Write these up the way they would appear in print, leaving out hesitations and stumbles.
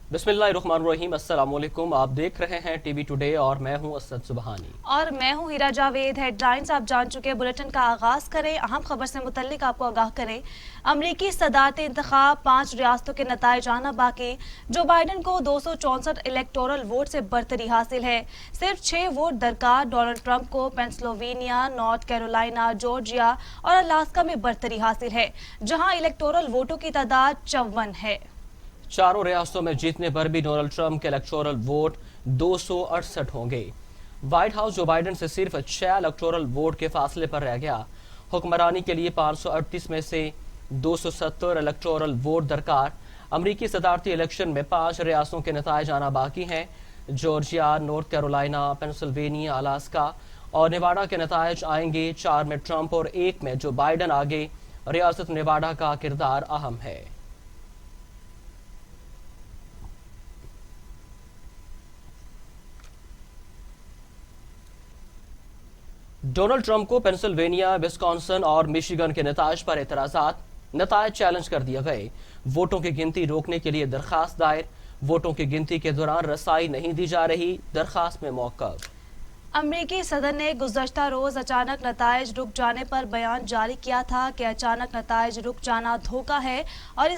बिस्मिल्लाहिर्रहमानिर्रहीम। अस्सलाम वालेकुम। आप देख रहे हैं टीवी टुडे और मैं हूं असद सुबहानी और मैं हूं हीरा जावेद। हेडलाइंस आप जान चुके हैं, बुलेटिन का आगाज करें। अहम खबर से मुतल्लिक आपको आगाह करें। अमरीकी सदारती इंतखाब 5 रियासतों के नताइज आना बाकी। जो बाइडन को 264 इलेक्टोरल वोट से बरतरी हासिल है। सिर्फ 6 वोट दरकार डोनाल्ड ट्रंप को पेंसिल्वेनिया, नॉर्थ कैरोलिना, जॉर्जिया और अलास्का में बरतरी हासिल है, जहां इलेक्टोरल वोटों की तादाद 54 है। चारों रियासतों में जीतने पर भी डोनाल्ड ट्रंप के इलेक्टोरल वोट 268 होंगे। व्हाइट हाउस जो बाइडन से सिर्फ 6 इलेक्टोरल वोट के फासले पर रह गया। हुक्मरानी के लिए 538 में से 270 इलेक्टोरल वोट दरकार। अमरीकी सदारती इलेक्शन में 5 रियासतों के नताइज आना बाकी हैं। Georgia, north Carolina, Pennsylvania, Alaska और नेवाडा के नताइज आएंगे। 4 में ट्रंप और 1 में जो बाइडन आगे। रियासत नेवाडा का किरदार अहम है। डोनाल्ड ट्रंप को पेंसिल्वेनिया, विस्कॉन्सिन और मिशिगन के नताइज पर एतराजात। नताइज चैलेंज कर दिए गए। वोटों की गिनती रोकने के लिए दरखास्त दायर। वोटों की गिनती के दौरान रसाई नहीं दी जा रही, दरखास्त में मौक़िफ़। अमरीकी सदर ने गुज़श्ता रोज अचानक नताइज रुक जाने पर बयान जारी किया था कि अचानक नताइज रुक जाना धोखा है और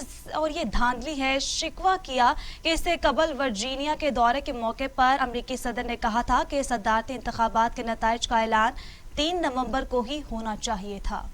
ये धांधली है। शिकवा किया कि इससे कबल वर्जीनिया के दौरे के मौके पर अमरीकी सदर ने कहा था कि सदारती इंतखाबात के नताइज का ऐलान 3 नवंबर को ही होना चाहिए था।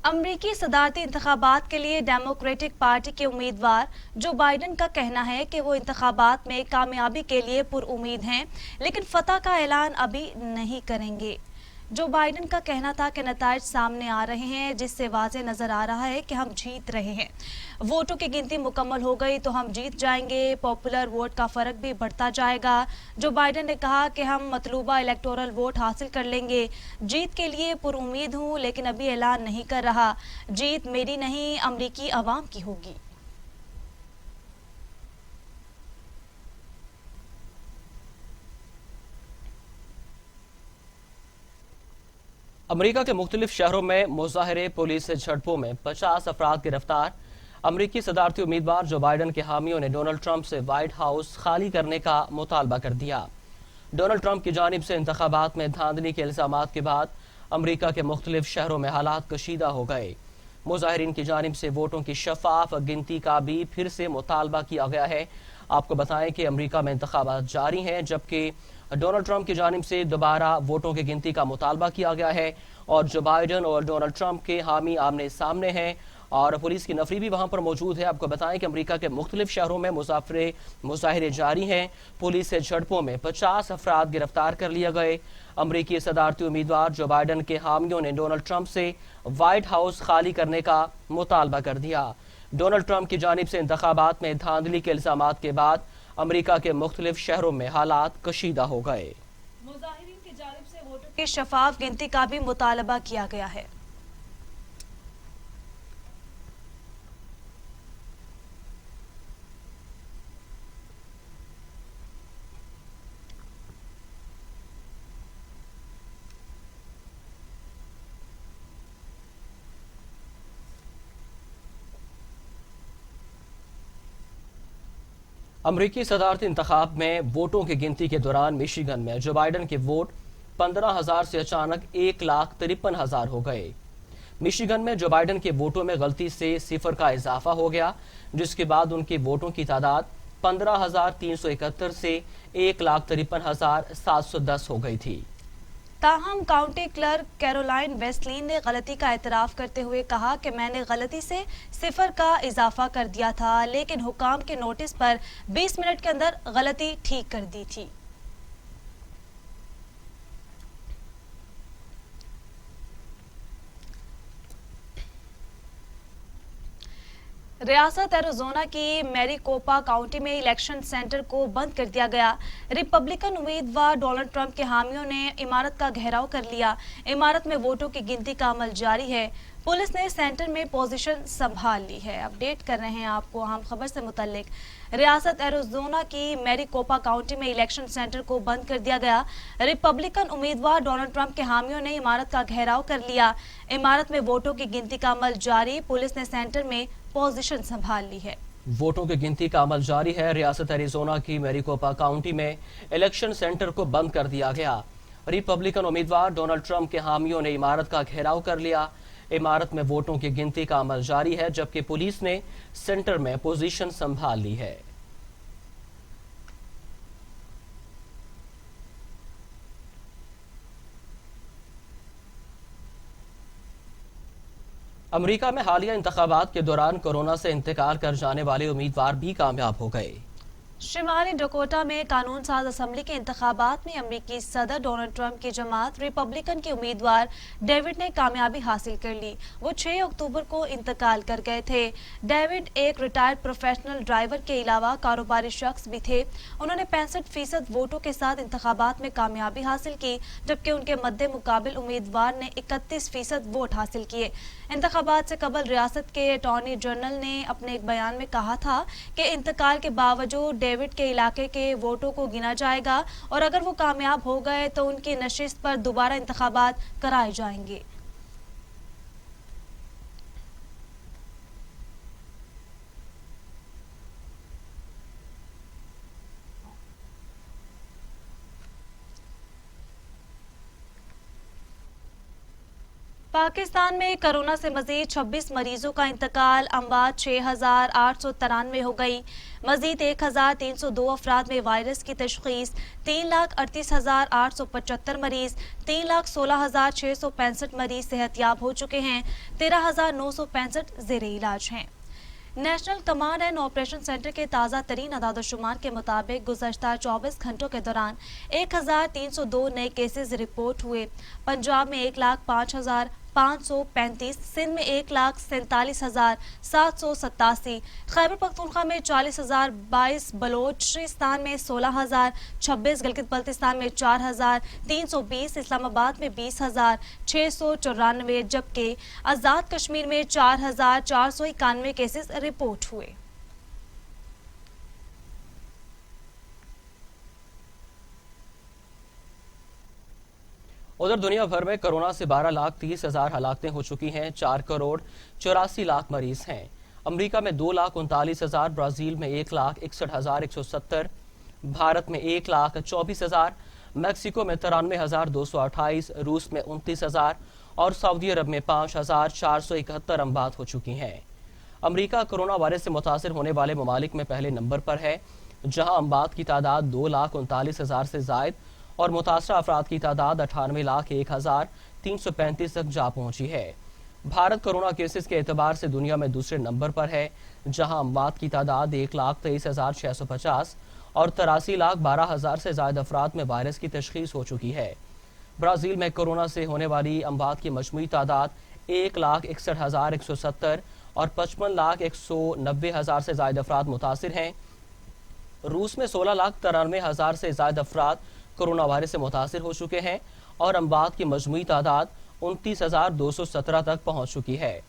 अमरीकी सदारती इंतखाबात के लिए डेमोक्रेटिक पार्टी के उम्मीदवार जो बाइडन का कहना है कि वो इंतखाबात में कामयाबी के लिए पुरउम्मीद हैं, लेकिन फतह का ऐलान अभी नहीं करेंगे। जो बाइडन का कहना था कि नताइज सामने आ रहे हैं, जिससे वाज़ेह नज़र आ रहा है कि हम जीत रहे हैं। वोटों की गिनती मुकम्मल हो गई तो हम जीत जाएंगे। पॉपुलर वोट का फ़र्क भी बढ़ता जाएगा। जो बाइडन ने कहा कि हम मतलूबा इलेक्टोरल वोट हासिल कर लेंगे। जीत के लिए पुरुम्मीद हूँ, लेकिन अभी ऐलान नहीं कर रहा। जीत मेरी नहीं, अमरीकी अवाम की होगी। अमरीका के मुख्तलिफ शहरों में मुजाहरे, पुलिस से झड़पों में 50 अफराद गिरफ्तार। अमरीकी सदारती उम्मीदवार जो बाइडन के हामियों ने डोनाल्ड ट्रंप से व्हाइट हाउस खाली करने का मुतालबा कर दिया। डोनाल्ड ट्रंप की जानिब से इंतखाबात में धांधली के इल्जामात के बाद अमरीका के मुख्तलिफ शहरों में हालात कशीदा हो गए। मुजाहिरीन की जानिब से वोटों की शफाफ गिनती का भी फिर से मुतालबा किया गया है। आपको बताएं कि अमरीका में इंतखाबात जारी हैं, जबकि डोनाल्ड ट्रंप की जानिब से दोबारा वोटों की गिनती का मुतालबा किया गया है और जो बाइडन और डोनाल्ड ट्रंप के हामी आमने सामने हैं और पुलिस की नफरी भी वहां पर मौजूद है। आपको बताएं कि अमरीका के मुख्तलिफ शहरों में मुजाहरे जारी हैं। पुलिस से झड़पों में 50 अफराद गिरफ्तार कर लिए गए। अमरीकी सदारती उम्मीदवार जो बाइडन के हामियों ने डोनाल्ड ट्रंप से व्हाइट हाउस खाली करने का मुतालबा कर दिया। डोनाल्ड ट्रंप की जानिब से इंतखाबात में धांधली के इल्जामात के बाद अमरीका के मुख्तलिफ शहरों में हालात कशीदा हो गए। मुजाहिरीन की जानिब से वोटों की शफाफ गिनती का भी मुतालबा किया गया है। अमरीकी सदारती इंतखाब में वोटों की गिनती के दौरान मिशिगन में जो बाइडन के वोट 15,000 से अचानक 1,53,000 हो गए। मिशिगन में जो बाइडन के वोटों में गलती से 0 का इजाफा हो गया, जिसके बाद उनके वोटों की तादाद 15,371 से 1,53,710 हो गई थी। ताहम काउंटी क्लर्क कैरोलाइन वेस्टलिन ने गलती का एतराफ करते हुए कहा कि मैंने गलती से 0 का इजाफा कर दिया था, लेकिन हुकाम के नोटिस पर 20 मिनट के अंदर गलती ठीक कर दी थी। रियासत एरिज़ोना की मैरीकोपा काउंटी में इलेक्शन सेंटर को बंद कर दिया गया। रिपब्लिकन उम्मीदवार डोनाल्ड ट्रंप के हामियों ने इमारत का घेराव कर लिया। इमारत में वोटों की गिनती का अमल जारी है। पुलिस ने सेंटर में पोजीशन संभाल ली है। अपडेट कर रहे हैं आपको अहम खबर से मुतल्लिक। रियासत एरिज़ोना की मैरीकोपा काउंटी में इलेक्शन सेंटर को बंद कर दिया गया। रिपब्लिकन उम्मीदवार डोनाल्ड ट्रंप के हामियों ने इमारत का घेराव कर लिया। इमारत में वोटों की गिनती का अमल जारी। पुलिस ने सेंटर में पोजीशन संभाल ली है। वोटों की गिनती का अमल जारी है। रियासत एरिज़ोना की मैरीकोपा काउंटी में इलेक्शन सेंटर को बंद कर दिया गया। रिपब्लिकन उम्मीदवार डोनाल्ड ट्रंप के हामियों ने इमारत का घेराव कर लिया। इमारत में वोटों की गिनती का अमल जारी है, जबकि पुलिस ने सेंटर में पोजीशन संभाल ली है। अमेरिका में हालिया इंतखाबात के दौरान कोरोना से इंतकाल कर जाने वाले उम्मीदवार भी कामयाब हो गए। शिमाली डकोटा में कानून साज असम्बली के इंतखाबात में अमरीकी सदर डोनाल्ड ट्रंप की जमात रिपब्लिकन के उम्मीदवार डेविड ने कामयाबी हासिल कर ली। वो 6 अक्टूबर को इंतकाल कर गए थे। डेविड एक रिटायर्ड प्रोफेशनल ड्राइवर के अलावा कारोबारी शख्स भी थे। उन्होंने 65% वोटों के साथ इंतखाबात में कामयाबी हासिल की, जबकि उनके मद्दे मुकाबिल उम्मीदवार ने 31% वोट हासिल किए। इंतखाबात से कबल रियासत के अटॉर्नी जनरल ने अपने एक बयान में कहा था कि इंतकाल के बावजूद डेविड के इलाके के वोटों को गिना जाएगा और अगर वो कामयाब हो गए तो उनकी नशिस्त पर दोबारा इंतखाबात कराए जाएंगे। पाकिस्तान में कोरोना से मजीद 26 मरीजों का इंतकाल। अमवात 6,893 हो गई। मजीद 1,302 अफराद में वायरस की तशखीस। 3,38,875 मरीज, 3,16,665 मरीज सेहतयाब हो चुके हैं। 13,965 ज़ेरे इलाज हैं। National command and operation centre के ताज़ा तरीन अदाद-ओ-शुमार के मुताबिक गुज़श्ता 24 घंटों के दौरान 1,302 नए केसेस रिपोर्ट हुए। पंजाब में 1,05,535, सिंध में 1,47,787, खैबर पख्तूनख्वा में 40,022, बलोचिस्तान में 16,026, गिलगित बल्तिस्तान में 4,320, इस्लामाबाद में 20,694, जबकि आज़ाद कश्मीर में 4,491 केसेस रिपोर्ट हुए। उधर दुनिया भर में कोरोना से 12,30,000 हलाकतें हो चुकी हैं। 4,84,00,000 मरीज हैं। अमेरिका में 2,39,000, ब्राजील में 1,61,170, भारत में 1,24,000, मैक्सिको में 93,228, रूस में 29,000 और सऊदी अरब में 5,471 अमवात हो चुकी हैं। अमेरिका कोरोना वायरस से मुतासिर होने वाले ममालिक में पहले नंबर पर है, जहां अमवात की तादाद 2,39,000 से जायद और मुतासरा अफराद की तादाद 98,01,335 तक जा पहुंची है। भारत कोरोना केसेस के एतबार से दुनिया में दूसरे नंबर पर है, जहां अमवात की तादाद 1,23,650 और 83,12,000 से ज्यादा अफराद में वायरस की तशखीस हो चुकी है। ब्राजील में कोरोना से होने वाली अमवात की मजमूई तादाद 1,61,170 और 55,190,000 से ज्यादा अफराद मुतासिर हैं। रूस में 16,93,000 से ज्यादा अफराद कोरोना वायरस से मुतासिर हो चुके हैं और अमवात की मजमूई तादाद 29,217 तक पहुंच चुकी है।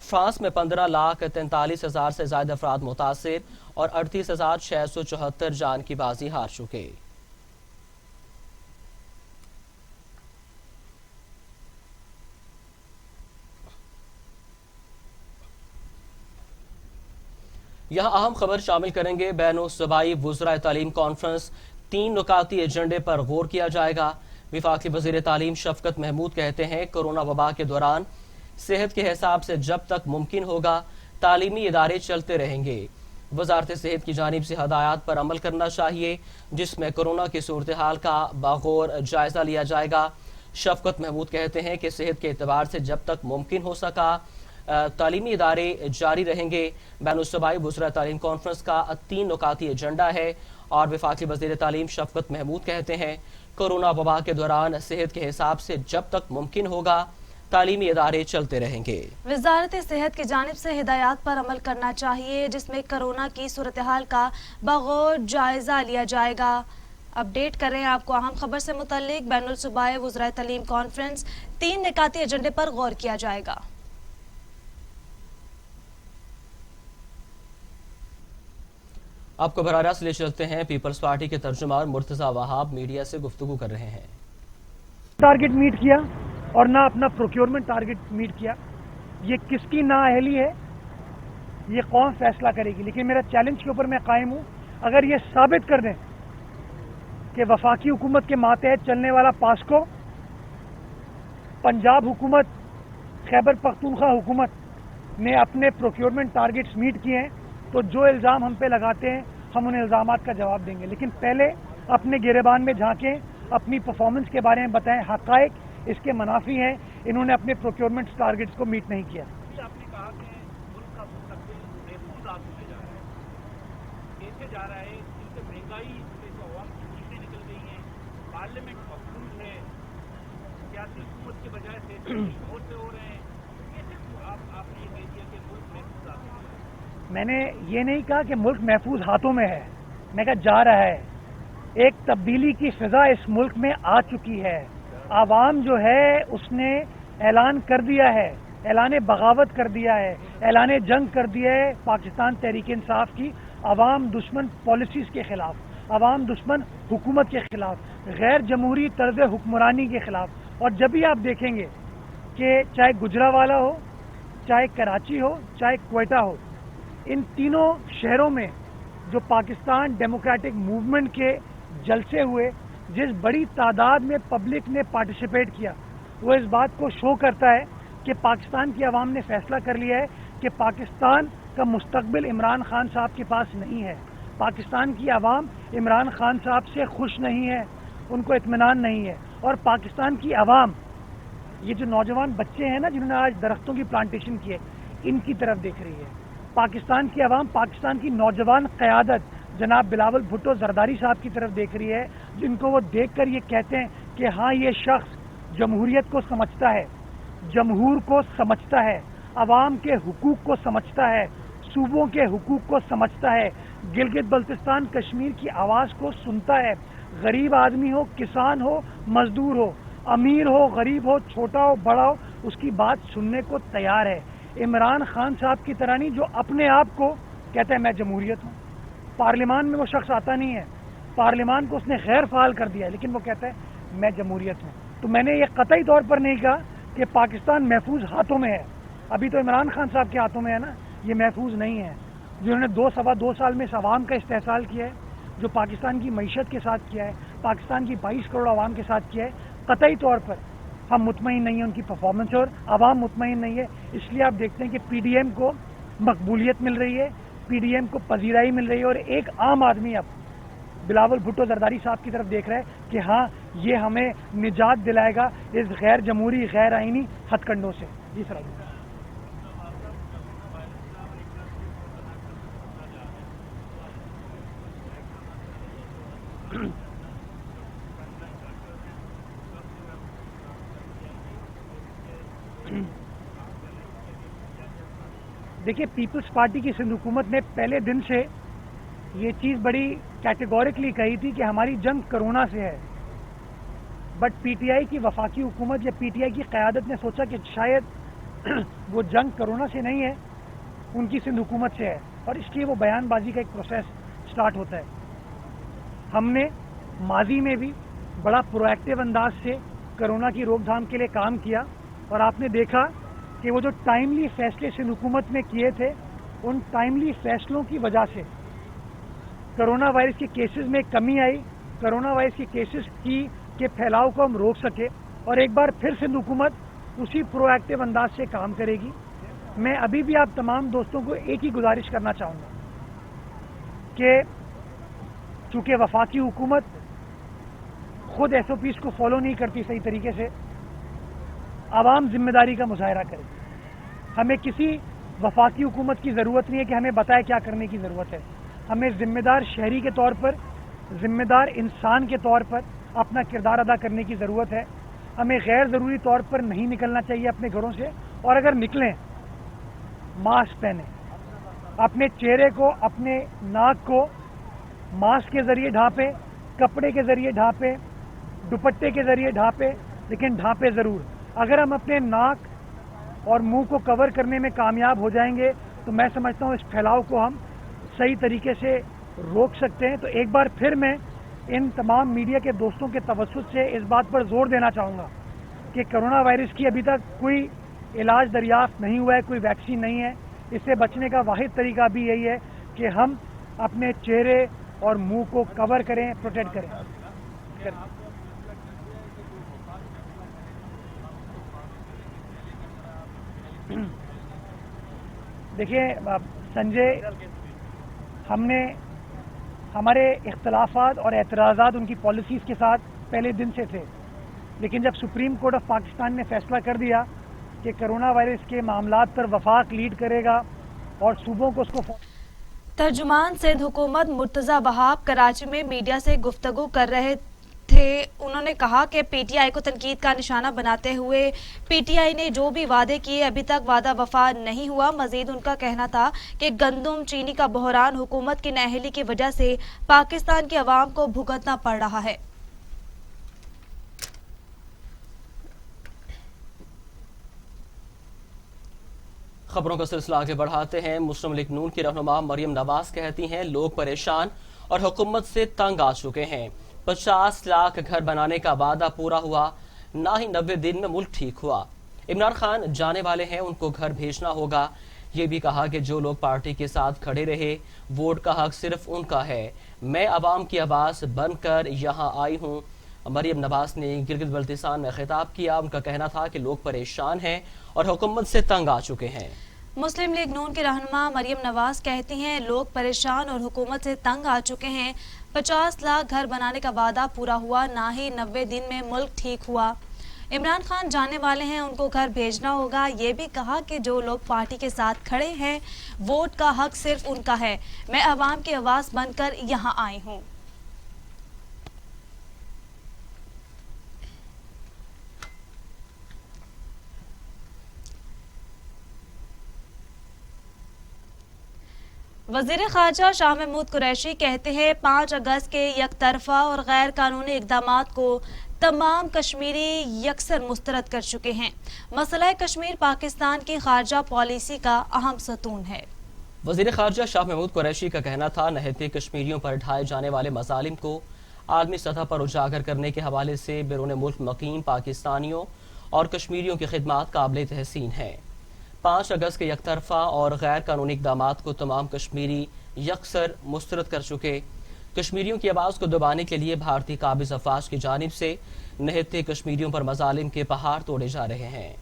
फ्रांस में 15,43,000 से ज्यादा अफराद मुतासिर और 38,674 जान की बाजी हार चुके। यहाँ अहम खबर शामिल करेंगे। बैनुल-सूबाई वुज़राए तालीम कॉन्फ्रेंस, 3 नुकाती एजेंडे पर गौर किया जाएगा। वफाकी वज़ीर तालीम शफकत महमूद कहते हैं, कोरोना वबा के दौरान सेहत के हिसाब से जब तक मुमकिन होगा तालीमी इदारे चलते रहेंगे। वजारत सेहत की जानिब से हदायत पर अमल करना चाहिए, जिसमें कोरोना की सूरत हाल का बागौर जायजा लिया जाएगा। शफकत महमूद कहते हैं कि सेहत के एतबार से जब तक मुमकिन हो सका तालीमी इदारे जारी रहेंगे। बैनुल-सूबाई वुज़राए तालीम कॉन्फ्रेंस का 3 नुकाती एजेंडा है और वफाकी वज़ीर तालीम शफकत महमूद कहते हैं, कोरोना वबा के दौरान सेहत के हिसाब से जब तक मुमकिन होगा तालीमी इदारे चलते रहेंगे। वजारत सेहत की जानिब से हिदायत पर अमल करना चाहिए, जिसमें कोरोना की सूरत हाल का बगौर जायजा लिया जाएगा। अपडेट कर रहे हैं आपको अहम खबर से मुतल्लिक। बैनुल-सूबाई वुज़राए तालीम कॉन्फ्रेंस, 3 निकाती एजेंडे पर गौर किया जाएगा। آپ کو براہ راست لے چلتے ہیں، پیپلز پارٹی کے ترجمان مرتضی وہاب میڈیا سے گفتگو کر رہے ہیں۔ ٹارگٹ میٹ کیا اور نہ اپنا پروکیورمنٹ ٹارگٹ میٹ کیا، یہ کس کی نااہلی ہے یہ قوم فیصلہ کرے گی، لیکن میرا چیلنج کے اوپر میں قائم ہوں۔ اگر یہ ثابت کر دیں کہ وفاقی حکومت کے ماتحت چلنے والا پاسکو، پنجاب حکومت، خیبر پختونخوا حکومت نے اپنے پروکیورمنٹ ٹارگٹس میٹ کیے ہیں تو جو الزام ہم پہ لگاتے ہیں ہم ان الزامات کا جواب دیں گے، لیکن پہلے اپنے گریبان میں جھانکیں، اپنی پرفارمنس کے بارے میں بتائیں، حقائق اس کے منافی ہیں، انہوں نے اپنے پروکیورمنٹ ٹارگٹس کو میٹ نہیں کیا۔ آپ نے کہا کہ ملک کا مستقبل محفوظ ہونے جا رہا ہے، کیسے جا رہا ہے؟ کیونکہ مہنگائی سے تو عوام کی نیندیں نکل گئی ہیں، پارلیمنٹ مقبول ہے، سیاسی حکومت کے بجائے فیصلے غور سے ہو رہے ہیں، کیسے آپ نے یہ کہہ دیا کہ ملک محفوظ ہاتھوں میں ہے؟ میں نے یہ نہیں کہا کہ ملک محفوظ ہاتھوں میں ہے، میں کہا جا رہا ہے۔ ایک تبدیلی کی فضا اس ملک میں آ چکی ہے، عوام جو ہے اس نے اعلان کر دیا ہے، اعلان بغاوت کر دیا ہے، اعلان جنگ کر دیا ہے پاکستان تحریک انصاف کی عوام دشمن پالیسیز کے خلاف، عوام دشمن حکومت کے خلاف، غیر جمہوری طرز حکمرانی کے خلاف۔ اور جب بھی آپ دیکھیں گے کہ چاہے گجرانوالہ ہو، چاہے کراچی ہو، چاہے کوئٹہ ہو، ان تینوں شہروں میں جو پاکستان ڈیموکریٹک موومنٹ کے جلسے ہوئے، جس بڑی تعداد میں پبلک نے پارٹیسپیٹ کیا، وہ اس بات کو شو کرتا ہے کہ پاکستان کی عوام نے فیصلہ کر لیا ہے کہ پاکستان کا مستقبل عمران خان صاحب کے پاس نہیں ہے۔ پاکستان کی عوام عمران خان صاحب سے خوش نہیں ہے، ان کو اطمینان نہیں ہے، اور پاکستان کی عوام، یہ جو نوجوان بچے ہیں نا جنہوں نے آج درختوں کی پلانٹیشن کی ہے، ان کی طرف دیکھ رہی ہے۔ پاکستان کی عوام پاکستان کی نوجوان قیادت جناب بلاول بھٹو زرداری صاحب کی طرف دیکھ رہی ہے، جن کو وہ دیکھ کر یہ کہتے ہیں کہ ہاں یہ شخص جمہوریت کو سمجھتا ہے، جمہور کو سمجھتا ہے، عوام کے حقوق کو سمجھتا ہے، صوبوں کے حقوق کو سمجھتا ہے، گلگت بلتستان کشمیر کی آواز کو سنتا ہے، غریب آدمی ہو، کسان ہو، مزدور ہو، امیر ہو، غریب ہو، چھوٹا ہو، بڑا ہو، اس کی بات سننے کو تیار ہے۔ عمران خان صاحب کی طرح نہیں جو اپنے آپ کو کہتا ہے میں جمہوریت ہوں۔ پارلیمان میں وہ شخص آتا نہیں ہے، پارلیمان کو اس نے غیر فعال کر دیا ہے، لیکن وہ کہتا ہے میں جمہوریت ہوں۔ تو میں نے یہ قطعی طور پر نہیں کہا کہ پاکستان محفوظ ہاتھوں میں ہے، ابھی تو عمران خان صاحب کے ہاتھوں میں ہے نا، یہ محفوظ نہیں ہے۔ جنہوں نے سوا دو سال میں اس عوام کا استحصال کیا ہے، جو پاکستان کی معیشت کے ساتھ کیا ہے، پاکستان کی 22 کروڑ عوام کے ساتھ کیا ہے، قطعی طور پر ہم مطمئن نہیں ہیں ان کی پرفارمنس، اور عوام مطمئن نہیں ہے۔ اس لیے آپ دیکھتے ہیں کہ پی ڈی ایم کو مقبولیت مل رہی ہے، پی ڈی ایم کو پذیرائی مل رہی ہے، اور ایک عام آدمی اب بلاول بھٹو زرداری صاحب کی طرف دیکھ رہا ہے کہ ہاں یہ ہمیں نجات دلائے گا اس غیر جمہوری غیر آئینی ہتھ کنڈوں سے۔ جی سر۔ دیکھیے پیپلز پارٹی کی سندھ حکومت نے پہلے دن سے یہ چیز بڑی کیٹیگورکلی کہی تھی کہ ہماری جنگ کرونا سے ہے، بٹ پی ٹی آئی کی وفاقی حکومت یا پی ٹی آئی کی قیادت نے سوچا کہ شاید وہ جنگ کرونا سے نہیں ہے، ان کی سندھ حکومت سے ہے، اور اس لیے وہ بیان بازی کا ایک پروسیس سٹارٹ ہوتا ہے۔ ہم نے ماضی میں بھی بڑا پرو ایکٹیو انداز سے کرونا کی روک تھام کے لیے کام کیا، اور آپ نے دیکھا کہ وہ جو ٹائملی فیصلے سندھ حکومت میں کیے تھے، ان ٹائملی فیصلوں کی وجہ سے کرونا وائرس کے کیسز میں کمی آئی، کرونا وائرس کے کیسز کے پھیلاؤ کو ہم روک سکے، اور ایک بار پھر سندھ حکومت اسی پرو ایکٹیو انداز سے کام کرے گی۔ میں ابھی بھی آپ تمام دوستوں کو ایک ہی گزارش کرنا چاہوں گا کہ چونکہ وفاقی حکومت خود ایس او پیز کو فالو نہیں کرتی صحیح طریقے سے، عوام ذمہ داری کا مظاہرہ کرے۔ ہمیں کسی وفاقی حکومت کی ضرورت نہیں ہے کہ ہمیں بتائے کیا کرنے کی ضرورت ہے، ہمیں ذمہ دار شہری کے طور پر، ذمہ دار انسان کے طور پر اپنا کردار ادا کرنے کی ضرورت ہے۔ ہمیں غیر ضروری طور پر نہیں نکلنا چاہیے اپنے گھروں سے، اور اگر نکلیں ماسک پہنیں، اپنے چہرے کو، اپنے ناک کو ماسک کے ذریعے ڈھانپیں، کپڑے کے ذریعے ڈھانپیں، دوپٹے کے ذریعے ڈھانپیں، لیکن ڈھانپیں ضرور۔ اگر ہم اپنے ناک اور منہ کو کور کرنے میں کامیاب ہو جائیں گے تو میں سمجھتا ہوں اس پھیلاؤ کو ہم صحیح طریقے سے روک سکتے ہیں. تو ایک بار پھر میں ان تمام میڈیا کے دوستوں کے توسط سے اس بات پر زور دینا چاہوں گا کہ کرونا وائرس کی ابھی تک کوئی علاج دریافت نہیں ہوا ہے, کوئی ویکسین نہیں ہے. اس سے بچنے کا واحد طریقہ بھی یہی ہے کہ ہم اپنے چہرے اور منہ کو کور کریں, پروٹیکٹ کریں. دیکھیے سنجے, ہم نے ہمارے اختلافات اور اعتراضات ان کی پالیسیز کے ساتھ پہلے دن سے تھے, لیکن جب سپریم کورٹ آف پاکستان نے فیصلہ کر دیا کہ کرونا وائرس کے معاملات پر وفاق لیڈ کرے گا اور صوبوں کو اس کو ترجمان سندھ حکومت مرتضی وہاب کراچی میں میڈیا سے گفتگو کر رہے تھے. انہوں نے کہا کہ پی ٹی آئی کو تنقید کا نشانہ بناتے ہوئے پی ٹی آئی نے جو بھی وعدے کیے ابھی تک وعدہ وفا نہیں ہوا. مزید ان کا کہنا تھا کہ گندم چینی کا بحران حکومت کی نااہلی کی وجہ سے پاکستان کی عوام کو بھگتنا پڑ رہا ہے. خبروں کا سلسلہ آگے بڑھاتے ہیں. مسلم لیگ نون کی رہنما مریم نواز کہتی ہیں لوگ پریشان اور حکومت سے تنگ آ چکے ہیں. 50 لاکھ گھر بنانے کا وعدہ پورا ہوا, نہ ہی 90 دن میں ملک ٹھیک ہوا. عمران خان جانے والے ہیں, ان کو گھر بھیجنا ہوگا. یہ بھی کہا کہ جو لوگ پارٹی کے ساتھ کھڑے رہے ووٹ کا حق صرف ان کا ہے. میں عوام کی آواز بن کر یہاں آئی ہوں. مریم نواز نے گلگت بلتستان میں خطاب کیا. ان کا کہنا تھا کہ لوگ پریشان ہیں اور حکومت سے تنگ آ چکے ہیں. مسلم لیگ نون کے رہنما مریم نواز کہتی ہیں لوگ پریشان اور حکومت سے تنگ آ چکے ہیں. 50 لاکھ گھر بنانے کا وعدہ پورا ہوا, نہ ہی 90 دن میں ملک ٹھیک ہوا. عمران خان جانے والے ہیں, ان کو گھر بھیجنا ہوگا. یہ بھی کہا کہ جو لوگ پارٹی کے ساتھ کھڑے ہیں ووٹ کا حق صرف ان کا ہے. میں عوام کی آواز بن کر یہاں آئی ہوں. وزیر خارجہ شاہ محمود قریشی کہتے ہیں 5 اگست کے یک طرفہ اور غیر قانونی اقدامات کو تمام کشمیری یکسر مسترد کر چکے ہیں. مسئلہ کشمیر پاکستان کی خارجہ پالیسی کا اہم ستون ہے. وزیر خارجہ شاہ محمود قریشی کا کہنا تھا نہتے کشمیریوں پر ڈھائے جانے والے مظالم کو عالمی سطح پر اجاگر کرنے کے حوالے سے بیرون ملک مقیم پاکستانیوں اور کشمیریوں کی خدمات قابل تحسین ہیں. 5 اگست کے یک طرفہ اور غیر قانونی اقدامات کو تمام کشمیری یکسر مسترد کر چکے. کشمیریوں کی آواز کو دبانے کے لیے بھارتی قابض افواج کی جانب سے نہتے کشمیریوں پر مظالم کے پہاڑ توڑے جا رہے ہیں.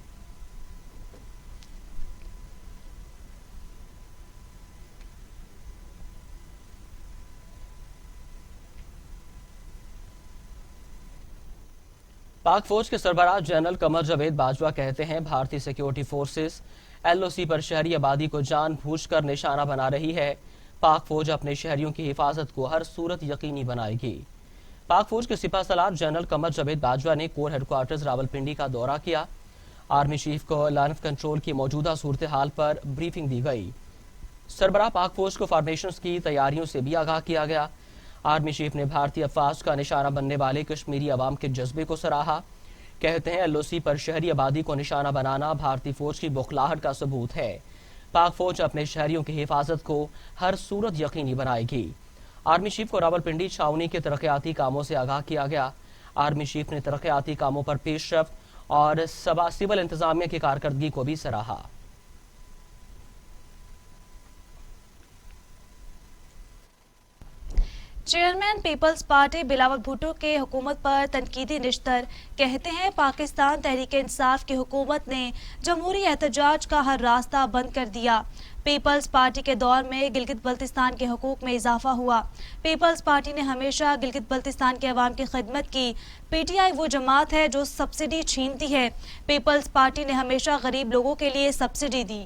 پاک فوج کے سربراہ جنرل قمر جاوید باجوہ کہتے ہیں بھارتی سیکیورٹی فورسز ایل او سی پر شہری آبادی کو جان بوجھ کر نشانہ بنا رہی ہے. پاک فوج اپنے شہریوں کی حفاظت کو ہر صورت یقینی بنائے گی. پاک فوج کے سپاہ سالار جنرل قمر جاوید باجوہ نے کور ہیڈ کوارٹرز راولپنڈی کا دورہ کیا. آرمی چیف کو لائن آف کنٹرول کی موجودہ صورتحال پر بریفنگ دی گئی. سربراہ پاک فوج کو فارمیشنز کی تیاریوں سے بھی آگاہ کیا گیا. آرمی چیف نے بھارتی افواج کا نشانہ بننے والے کشمیری عوام کے جذبے کو سراہا. کہتے ہیں ایل او سی پر شہری آبادی کو نشانہ بنانا بھارتی فوج کی بخلاہٹ کا ثبوت ہے. پاک فوج اپنے شہریوں کی حفاظت کو ہر صورت یقینی بنائے گی. آرمی چیف کو راولپنڈی چھاؤنی کے ترقیاتی کاموں سے آگاہ کیا گیا. آرمی چیف نے ترقیاتی کاموں پر پیش رفت اور سول انتظامیہ کی کارکردگی کو بھی سراہا. Chairman Peoples Party Bilawal Bhutto کے حکومت پر تنقیدی نشتر کہتے ہیں پاکستان تحریک انصاف کی حکومت نے جمہوری احتجاج کا ہر راستہ بند کر دیا. پیپلز پارٹی کے دور میں گلگت بلتستان کے حقوق میں اضافہ ہوا. پیپلز پارٹی نے ہمیشہ گلگت بلتستان کے عوام کی خدمت کی. پی ٹی آئی وہ جماعت ہے جو سبسڈی چھینتی ہے. پیپلز پارٹی نے ہمیشہ غریب لوگوں کے لیے سبسڈی دی.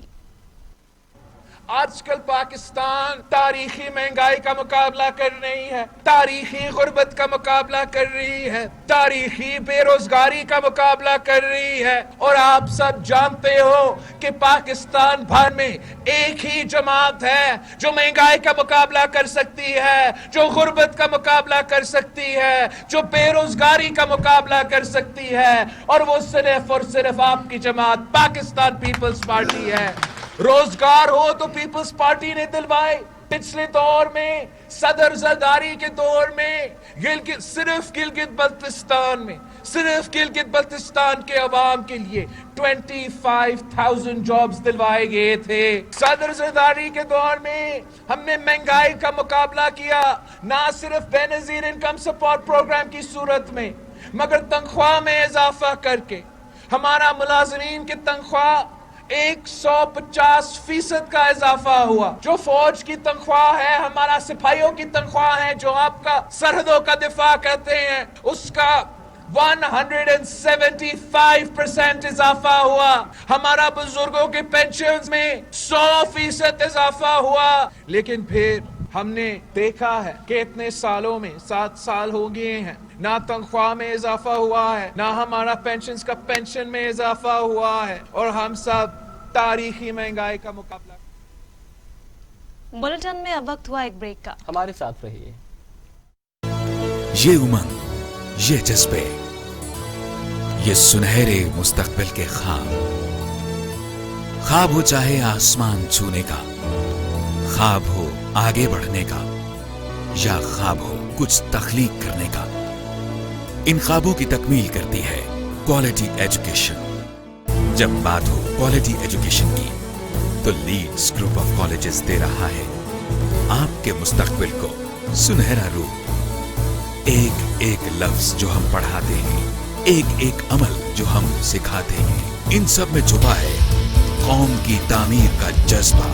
آج کل پاکستان تاریخی مہنگائی کا مقابلہ کر رہی ہے, تاریخی غربت کا مقابلہ کر رہی ہے, تاریخی بے روزگاری کا مقابلہ کر رہی ہے. اور آپ سب جانتے ہو کہ پاکستان بھر میں ایک ہی جماعت ہے جو مہنگائی کا مقابلہ کر سکتی ہے, جو غربت کا مقابلہ کر سکتی ہے, جو بے روزگاری کا مقابلہ کر سکتی ہے, اور وہ صرف اور صرف آپ کی جماعت پاکستان پیپلز پارٹی ہے. روزگار ہو تو پیپلز پارٹی نے دلوائے, پچھلے دور میں صدر زرداری کے دور میں صرف گلگت بلتستان کے عوام کے لیے 25,000 جابز دلوائے گئے تھے. صدر زرداری کے دور میں ہم نے مہنگائی کا مقابلہ کیا نہ صرف بے نظیر انکم سپورٹ پروگرام کی صورت میں مگر تنخواہ میں اضافہ کر کے. ہمارا ملازمین کی تنخواہ 150% کا اضافہ ہوا. جو فوج کی تنخواہ ہے, ہمارا سپاہیوں کی تنخواہ ہے جو آپ کا سرحدوں کا دفاع کرتے ہیں, اس کا 175% اضافہ ہوا. ہمارا بزرگوں کے پینشنز میں 100% اضافہ ہوا. لیکن پھر ہم نے دیکھا ہے کہ اتنے سالوں میں 7 سال ہو گئے ہیں, نہ تنخواہ میں اضافہ ہوا ہے نہ ہمارا پینشن میں اضافہ ہوا ہے, اور ہم سب تاریخی مہنگائی کا مقابلہ. بلٹن میں اب وقت ہوا ایک بریک کا. ہمارے ساتھ رہیے. یہ امنگ, یہ جذبے, یہ سنہرے مستقبل کے خواب ہو چاہے آسمان چھونے کا, خواب ہو آگے بڑھنے کا, یا خواب ہو کچھ تخلیق کرنے کا, ان خوابوں کی تکمیل کرتی ہے کوالٹی ایجوکیشن. جب بات ہو کوالٹی ایجوکیشن کی تو لیڈز گروپ آف کالجز دے رہا ہے آپ کے مستقبل کو سنہرا روپ. ایک ایک لفظ جو ہم پڑھاتے ہیں, ایک ایک عمل جو ہم سکھاتے ہیں, ان سب میں چھپا ہے قوم کی تعمیر کا جذبہ,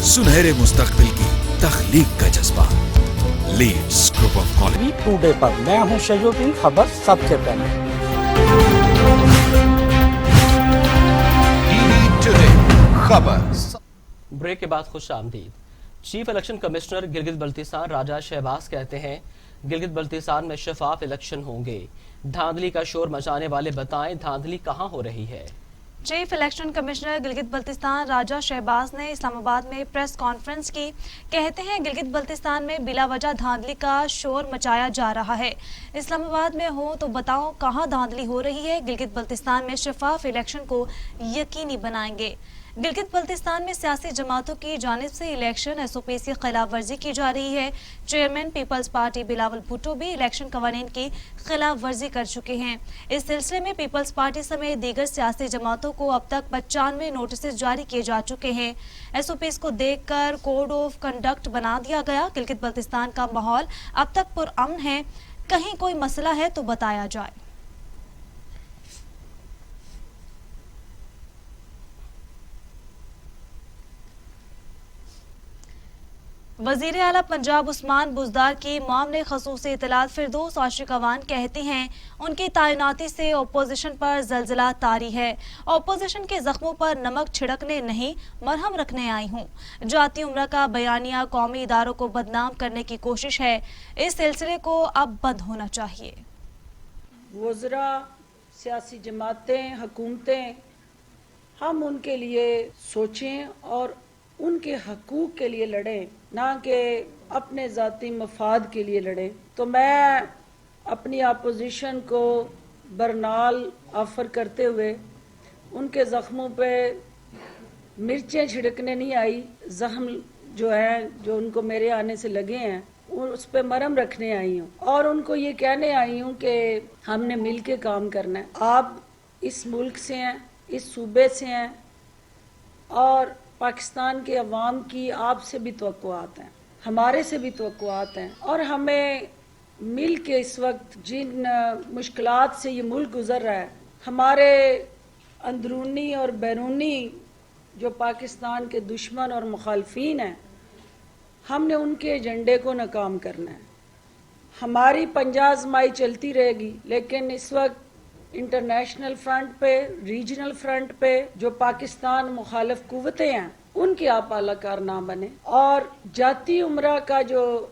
سنہرے مستقبل کی تخلیق کا جذبہ. Leeds group of college. Today پر میں ہوں شیجودین, خبر سب سے پہلے. بریک کے بعد خوش آمدید. Chief election commissioner Gilgit Baltistan Raja Shahbaz کہتے ہیں گلگت بلتستان میں شفاف الیکشن ہوں گے. دھاندلی کا شور مچانے والے بتائیں دھاندلی کہاں ہو رہی ہے. Chief election commissioner Gilgit Baltistan Raja Shahbaz نے اسلام آباد میں پریس کانفرنس کی. کہتے ہیں گلگت بلتستان میں بلا وجہ دھاندلی کا شور مچایا جا رہا ہے. اسلام آباد میں ہو تو بتاؤ کہاں دھاندلی ہو رہی ہے. گلگت بلتستان میں شفاف الیکشن کو یقینی بنائیں گے. گلگت بلتستان میں سیاسی جماعتوں کی جانب سے الیکشن ایس او پیز کی خلاف ورزی کی جا رہی ہے. Chairman Peoples Party Bilawal Bhutto بھی الیکشن قوانین کی خلاف ورزی کر چکے ہیں. اس سلسلے میں پیپلز پارٹی سمیت دیگر سیاسی جماعتوں کو اب تک 95 نوٹسز جاری کیے جا چکے ہیں. ایس او پیز کو دیکھ کر کوڈ آف کنڈکٹ بنا دیا گیا. گلگت بلتستان کا ماحول اب تک پرامن ہے. کہیں کوئی مسئلہ ہے تو بتایا جائے. وزیر اعلیٰ پنجاب عثمان بزدار کی معاملے خصوصی اطلاعات فردوس عاشق اوان کہتی ہیں ان کی تعیناتی سے اپوزیشن پر زلزلہ طاری ہے. اپوزیشن کے زخموں پر نمک چھڑکنے نہیں مرہم رکھنے آئی ہوں. جاتی عمرہ کا بیانیہ قومی اداروں کو بدنام کرنے کی کوشش ہے. اس سلسلے کو اب بند ہونا چاہیے. وزراء, سیاسی جماعتیں, حکومتیں, ہم ان کے لیے سوچیں اور ان کے حقوق کے لیے لڑیں, نہ کہ اپنے ذاتی مفاد کے لیے لڑیں. تو میں اپنی اپوزیشن کو برنال آفر کرتے ہوئے ان کے زخموں پہ مرچیں چھڑکنے نہیں آئی. زخم جو ہیں جو ان کو میرے آنے سے لگے ہیں اس پہ مرہم رکھنے آئی ہوں, اور ان کو یہ کہنے آئی ہوں کہ ہم نے مل کے کام کرنا ہے. آپ اس ملک سے ہیں, اس صوبے سے ہیں, اور پاکستان کے عوام کی آپ سے بھی توقعات ہیں, ہمارے سے بھی توقعات ہیں, اور ہمیں مل کے اس وقت جن مشکلات سے یہ ملک گزر رہا ہے, ہمارے اندرونی اور بیرونی جو پاکستان کے دشمن اور مخالفین ہیں, ہم نے ان کے ایجنڈے کو ناکام کرنا ہے. ہماری پنجہ آزمائی چلتی رہے گی, لیکن اس وقت انٹرنیشنل فرنٹ پہ, ریجنل فرنٹ پہ جو پاکستان مخالف قوتیں ہیں ان کے آپ اعلی کار نہ بنے. اور جاتی عمرہ کا جو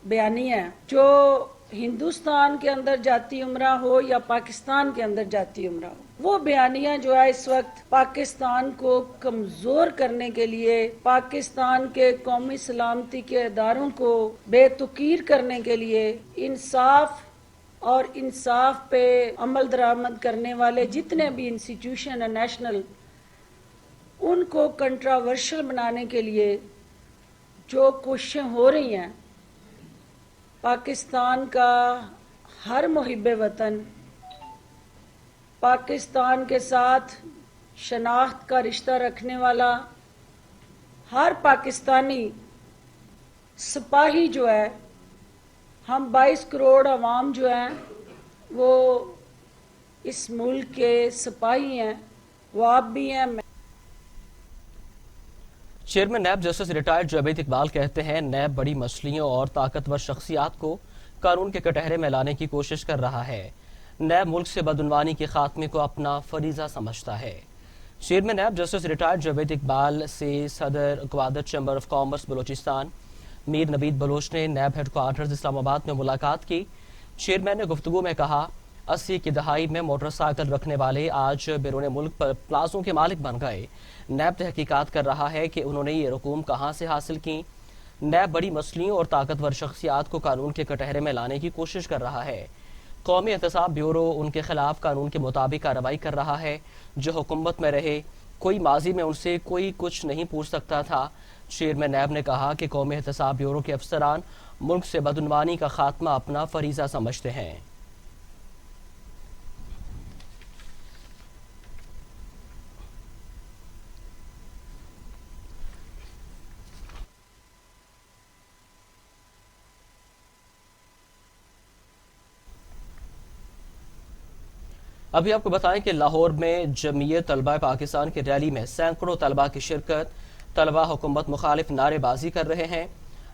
بیانیہ ہے, جو ہندوستان کے اندر جاتی عمرہ ہو یا پاکستان کے اندر جاتی عمرہ ہو, وہ بیانیہ جو ہے اس وقت پاکستان کو کمزور کرنے کے لیے, پاکستان کے قومی سلامتی کے اداروں کو بے توقیر کرنے کے لیے, انصاف اور انصاف پہ عمل درآمد کرنے والے جتنے بھی انسٹیٹیوشن ہیں نیشنل, ان کو کنٹراورشل بنانے کے لیے जो कोशिशें हो रही हैं, पाकिस्तान का हर मुहिब वतन, पाकिस्तान के साथ शनाख्त का रिश्ता रखने वाला हर पाकिस्तानी सिपाही जो है, हम 22 करोड़ अवाम जो हैं वो इस मुल्क के सिपाही हैं, वो आप भी हैं। Chairman NAB justice retired Javed Iqbal कहते हैं, नैब बड़ी मछलियों और ताकतवर शख्सियात को कानून के कटहरे में लाने की कोशिश कर रहा है। नैब मुल्क से बदउनवानी के खात्मे को अपना फरीजा समझता है। Chairman NAB justice retired Javed Iqbal से सदर Gwadar chamber of commerce Balochistan Mir Naveed Baloch ने नैब हेडक्वार्टर्स इस्लामाबाद में मुलाकात की। चेयरमैन ने गुफ्तगू में कहा, 80 की दहाई में मोटरसाइकिल रखने वाले आज बैरून मुल्क पर प्लाजों के मालिक बन गए। नैब तहकीकात कर रहा है कि उन्होंने ये रकूम कहाँ से हासिल की। नैब बड़ी मसलियों और ताकतवर शख्सियात को कानून के कटहरे में लाने की कोशिश कर रहा है। कौमी एहतसाब ब्यूरो उनके खिलाफ कानून के मुताबिक कार्रवाई कर रहा है। जो हुकूमत में रहे, कोई माजी में उनसे कोई कुछ नहीं पूछ सकता था। चेयरमैन नैब ने कहा कि कौमी एहतसाब ब्यूरो के अफसरान मुल्क से बदउनवानी का खात्मा अपना फरीजा समझते हैं। अभी आपको बताएं कि लाहौर में जमीयत तलबा पाकिस्तान की रैली में सैकड़ों तलबा की शिरकत। तलबा हुकूमत मुखालिफ नारेबाजी कर रहे हैं।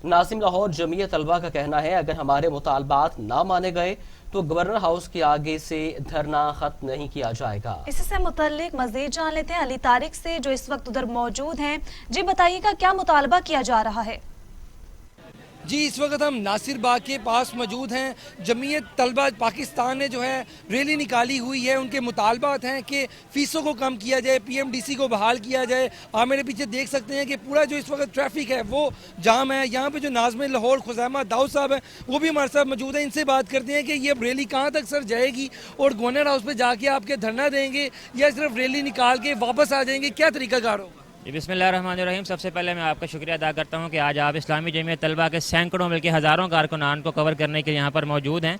नाजिम लाहौर जमीयत तलबा का कहना है, अगर हमारे मुतालबात ना माने गए तो गवर्नर हाउस के आगे से धरना खत्म नहीं किया जाएगा। इससे मुतल्लिक मजीद जान लेते हैं अली तारिक से, जो इस वक्त उधर मौजूद हैं। जी बताइएगा, क्या मुतालबा किया जा रहा है? जी, इस वक्त हम नासिर बाग के पास मौजूद हैं। जमीयत तलबा पाकिस्तान ने जो है रैली निकाली हुई है। उनके मुतालबात हैं कि फ़ीसों को कम किया जाए, PMDC को बहाल किया जाए। आप मेरे पीछे देख सकते हैं कि पूरा जो इस वक्त ट्रैफिक है वो जाम है। यहाँ पे जो नाज़िम लाहौर खुज़ैमा दाऊद साहब हैं वो भी हमारे साथ मौजूद हैं। इनसे बात करते हैं कि ये रैली कहाँ तक सर जाएगी और गवर्नर हाउस पर जाके आपके धरना देंगे या सिर्फ रैली निकाल के वापस आ जाएंगे, क्या तरीकाकार होगा? बिस्मिल्लाहिर्रहमानिर्रहीम। सबसे पहले मैं आपका शुक्रिया अदा करता हूँ कि आज आप इस्लामी जमीयत तलबा के सैकड़ों बल्कि हज़ारों कारकुनान को कवर करने के लिए यहाँ पर मौजूद हैं।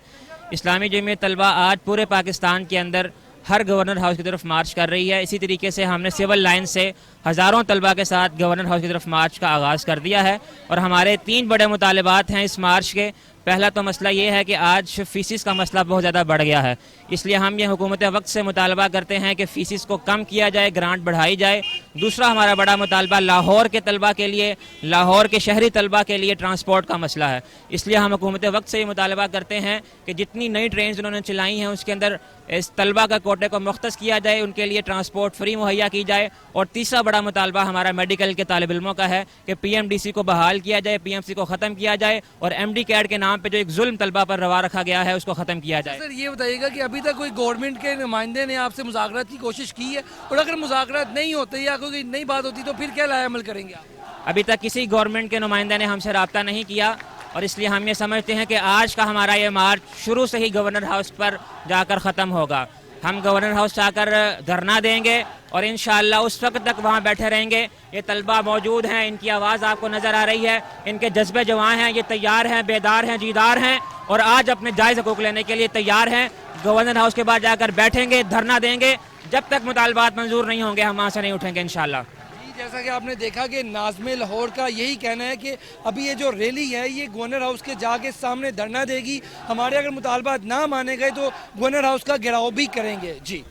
इस्लामी जमीयत तलबा आज पूरे पाकिस्तान के अंदर हर गवर्नर हाउस की तरफ मार्च कर रही है। इसी तरीके से हमने सिविल लाइन से हज़ारों तलबा के साथ गवर्नर हाउस की तरफ मार्च का आगाज़ कर दिया है और हमारे 3 बड़े मुतालबात हैं इस मार्च के। पहला तो मसला ये है कि आज फ़ीसिस का मसला बहुत ज़्यादा बढ़ गया है, इसलिए हम ये हुकूमत वक्त से मुतालबा करते हैं कि फ़ीसिस को कम किया जाए, ग्रांट बढ़ाई जाए। दूसरा हमारा बड़ा मुतालबा लाहौर के तलबा के लिए, लाहौर के शहरी तलबा के लिए ट्रांसपोर्ट का मसला है। इसलिए हम हुकूमत वक्त से ये मुतालबा करते हैं कि जितनी नई ट्रेन उन्होंने चलाई हैं उसके अंदर इस तलबा का कोटे को मुख्तस किया जाए, उनके लिए ट्रांसपोर्ट फ्री मुहैया की जाए। और तीसरा बड़ा मुतालबा हमारा मेडिकल के तालिब इल्मों का है कि PMDC को बहाल किया जाए, PMC को ख़त्म किया जाए और MD कैड के नाम पे जो एक जुल्म तलबा पर रवा रखा गया है उसको ख़त्म किया जाए। सर ये बताइएगा कि अभी तक कोई गवर्नमेंट के नुमाइंदे ने आपसे मुज़ाकरात की कोशिश की है, और अगर मुज़ाकरात नहीं होते या कोई नई बात होती तो फिर क्या लाए अमल करेंगे आप? अभी तक किसी गवर्नमेंट के नुमाइंदे ने हमसे रब्ता नहीं किया और इसलिए हम ये समझते हैं कि आज का हमारा ये मार्च शुरू से ही गवर्नर हाउस पर जाकर ख़त्म होगा। हम गवर्नर हाउस जाकर धरना देंगे और इंशाअल्लाह उस वक्त तक वहाँ बैठे रहेंगे। ये तलबा मौजूद हैं, इनकी आवाज़ आपको नज़र आ रही है, इनके जज्बे जवां हैं, ये तैयार हैं, बेदार हैं, जीदार हैं और आज अपने जायज़ हकूक़ लेने के लिए तैयार हैं। गवर्नर हाउस के बाद जाकर बैठेंगे, धरना देंगे। जब तक मुतालबात मंजूर नहीं होंगे हम वहाँ से नहीं उठेंगे इंशाअल्लाह। जैसा कि आपने देखा कि नाज़िम लाहौर का यही कहना है कि अभी ये जो रैली है ये गवर्नर हाउस के जाके सामने धरना देगी। हमारे अगर मुतालबात ना माने गए तो गवर्नर हाउस का घेराव भी करेंगे। जी,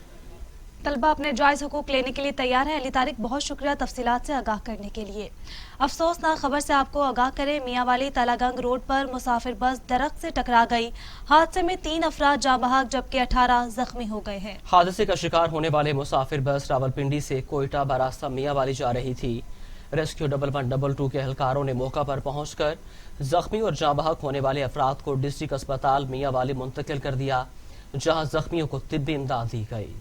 तलबा अपने जायज़ हुकूक लेने के लिए तैयार है। अली तारिक, बहुत शुक्रिया तफसीलात से आगाह करने के लिए। अफसोसनाक खबर से आपको आगाह करें, मियांवाली तालागंग रोड पर मुसाफिर बस दरख्त से टकरा गई। हादसे में 3 अफराद जाँ बहक जबकि 18 जख्मी हो गए हैं। हादसे का शिकार होने वाले मुसाफिर बस रावलपिंडी से कोयटा बरास्ता मियांवाली जा रही थी। रेस्क्यू 1122 के एहलकारों ने मौका पर पहुंचकर जख्मी और जाँ बहक होने वाले अफराद को डिस्ट्रिक्ट अस्पताल मियांवाली मुंतकिल कर दिया, जहां जख्मियों को तिब्बी इमदाद दी गई।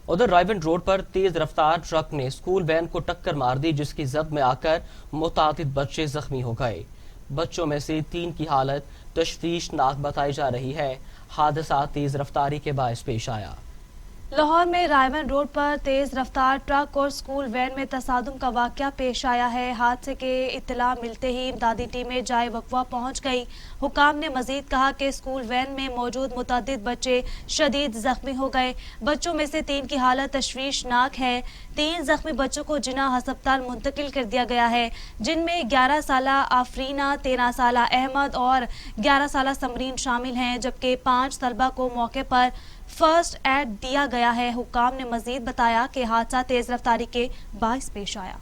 उधर रायबंद रोड पर तेज रफ्तार ट्रक ने स्कूल वैन को टक्कर मार दी, जिसकी जद में आकर मुतादिद बच्चे जख्मी हो गए। बच्चों में से 3 की हालत तशवीशनाक बताई जा रही है। हादसा तेज रफ्तारी के बायस पेश आया। लाहौर में रायमन रोड पर तेज रफ्तार ट्रक और स्कूल वैन में तसादुम का वाकया पेश आया है। हादसे के इत्तला मिलते ही इमदादी टीमें जाए वक़्वा पहुंच गई। हुकाम ने मजीद कहा कि स्कूल वैन में मौजूद मुतअद्दिद बच्चे शदीद जख्मी हो गए। बच्चों में से 3 की हालत तशवीशनाक है। 3 जख्मी बच्चों को जिन्ना अस्पताल मुंतकिल कर दिया गया है, जिनमें 11 साला आफरीना, 13 साला अहमद और 11 साला समरीन शामिल हैं, जबकि 5 तलबा को मौके पर फर्स्ट एड दिया गया है। हुकाम ने मजीद बताया कि हादसा तेज रफ्तारी के बाइस पेश आया।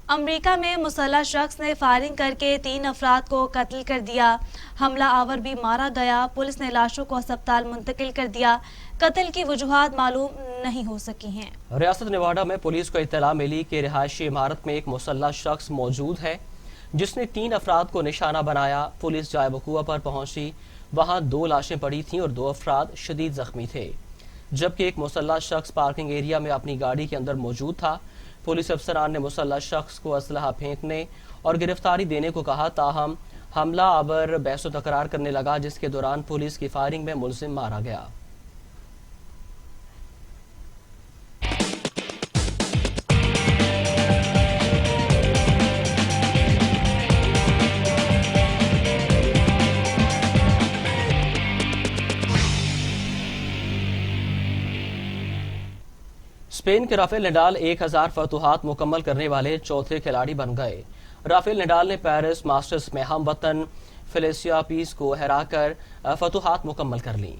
अमेरिका में मुसल्लह शख्स ने फायरिंग करके 3 अफराद को कत्ल कर दिया। हमला आवर भी मारा गया। पुलिस ने लाशों को अस्पताल मुंतकिल कर दिया। कत्ल की वजूहात मालूम नहीं हो सकी हैं। रियासत नेवाडा में पुलिस को इत्तला मिली कि रिहायशी इमारत में एक मुसल्लह शख्स मौजूद है, जिसने 3 अफराद को निशाना बनाया। पुलिस जाए वक़ूआ पर पहुंची। वहां 2 लाशें पड़ी थीं और 2 अफराद शदीद जख्मी थे, जबकि एक मुसल्लह शख्स पार्किंग एरिया में अपनी गाड़ी के अंदर मौजूद था। पुलिस अफसरान ने मुसल्लह शख्स को असलहा फेंकने और गिरफ्तारी देने को कहा, ताहम हमला आवर बहस तकरार करने लगा, जिसके दौरान पुलिस की फायरिंग में मुलजिम मारा गया। स्पेन के राफेल नडाल 1000 फतुहात मुकम्मल करने वाले चौथे खिलाड़ी बन गए। राफेल नडाल ने पेरिस मास्टर्स में हम वतन फेलिसिया पीस को हराकर फतुहात मुकम्मल कर ली।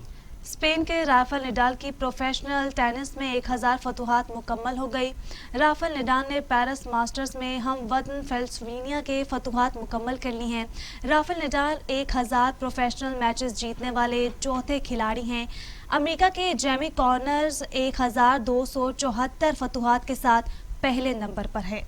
स्पेन के राफेल नडाल की प्रोफेशनल टेनिस में 1000 फतुहात मुकम्मल हो गई। राफेल नडाल ने पेरिस मास्टर्स में हम वतन फेलिसिया के फतुहात मुकम्मल कर ली हैं। राफेल नडाल 1000 प्रोफेशनल मैचेस जीतने वाले चौथे खिलाड़ी हैं। अमेरिका के जेमी कॉर्नर्स 1274 फतुहात के साथ पहले नंबर पर है।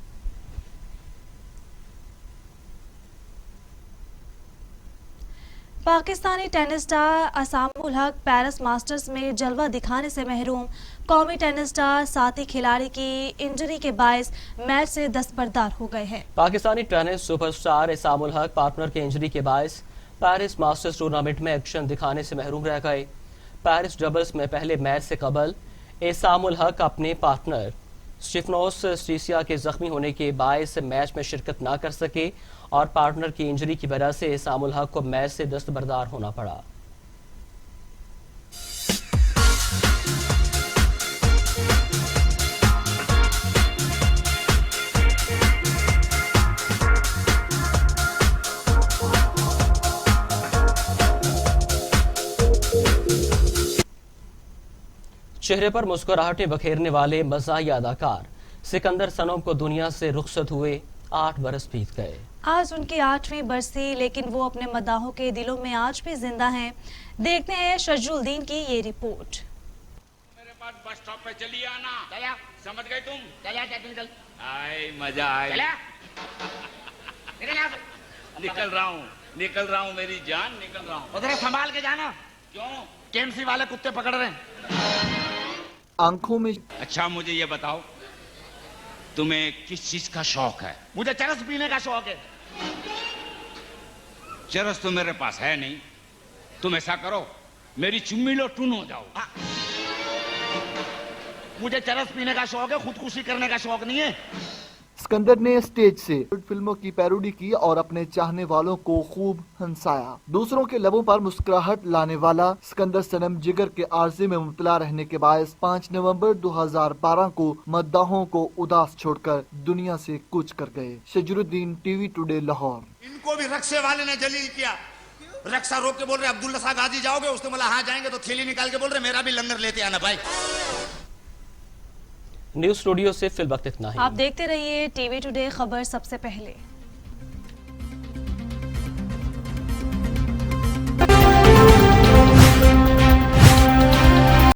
पाकिस्तानी टेनिस स्टार असामुल हक पेरिस मास्टर्स में जलवा दिखाने से महरूम। कौमी टेनिस स्टार साथी खिलाड़ी की इंजरी के बायस मैच से दस्तबरदार हो गए हैं। पाकिस्तानी टेनिस सुपरस्टार असामुल हक पार्टनर के इंजरी के बायस पेरिस मास्टर्स टूर्नामेंट में एक्शन दिखाने से महरूम रह गए। पेरिस डबल्स में पहले मैच से कबल असामुल हक अपने पार्टनर स्टीफनोस स्टीसिया के जख्मी होने के बायस मैच में शिरकत ना कर सके और पार्टनर की इंजरी की वजह से असामुल हक को मैच से दस्तबरदार होना पड़ा। चेहरे पर मुस्कुराहटें बखेरने वाले मज़ाहिया अदाकार सिकंदर सनम को दुनिया से रुखसत हुए 8 बरस बीत गए। आज उनकी 8वीं बरसी, लेकिन वो अपने मदाहों के दिलों में आज भी जिंदा हैं। देखते हैं शजुलदीन की ये रिपोर्ट। मेरे पास बस स्टॉप पे चली आना। चला, समझ गए तुम? चला चल। आए मजा आए। चला। निकल रहा हूँ मेरी जान, निकल रहा हूँ। उधर संभाल के जाना। क्यों? केएमसी वाले कुत्ते पकड़ रहे हैं। आंखों में। अच्छा मुझे ये बताओ, तुम्हें किस चीज का शौक है? मुझे चरस पीने का शौक है। चरस तो मेरे पास है नहीं। तुम ऐसा करो, मेरी चुम्मी लो, टून हो जाओ। मुझे चरस पीने का शौक है, खुदकुशी करने का शौक नहीं है। सिकंदर ने स्टेज से फिल्मों की पैरोडी की और अपने चाहने वालों को खूब हंसाया। दूसरों के लबों पर मुस्कुराहट लाने वाला सिकंदर सनम जिगर के आर्जे में मुब्तला रहने के बायस 5 नवंबर 2012 को मद्दाहों को उदास छोड़कर दुनिया से कूच कर गए। शजरुद्दीन, टीवी टुडे, लाहौर। इनको भी रक्शे वाले ने जलील किया। रक्षा रोक के बोल रहे अब्दुल्ला शाह गाजी जाओगे? उसने बोला हाँ जाएंगे, तो थैली निकाल के बोल रहे मेरा भी लंगर लेते आना भाई। न्यूज़ स्टूडियो से फिल वक्त इतना ही। आप देखते रहिए टीवी टुडे, खबर सबसे पहले।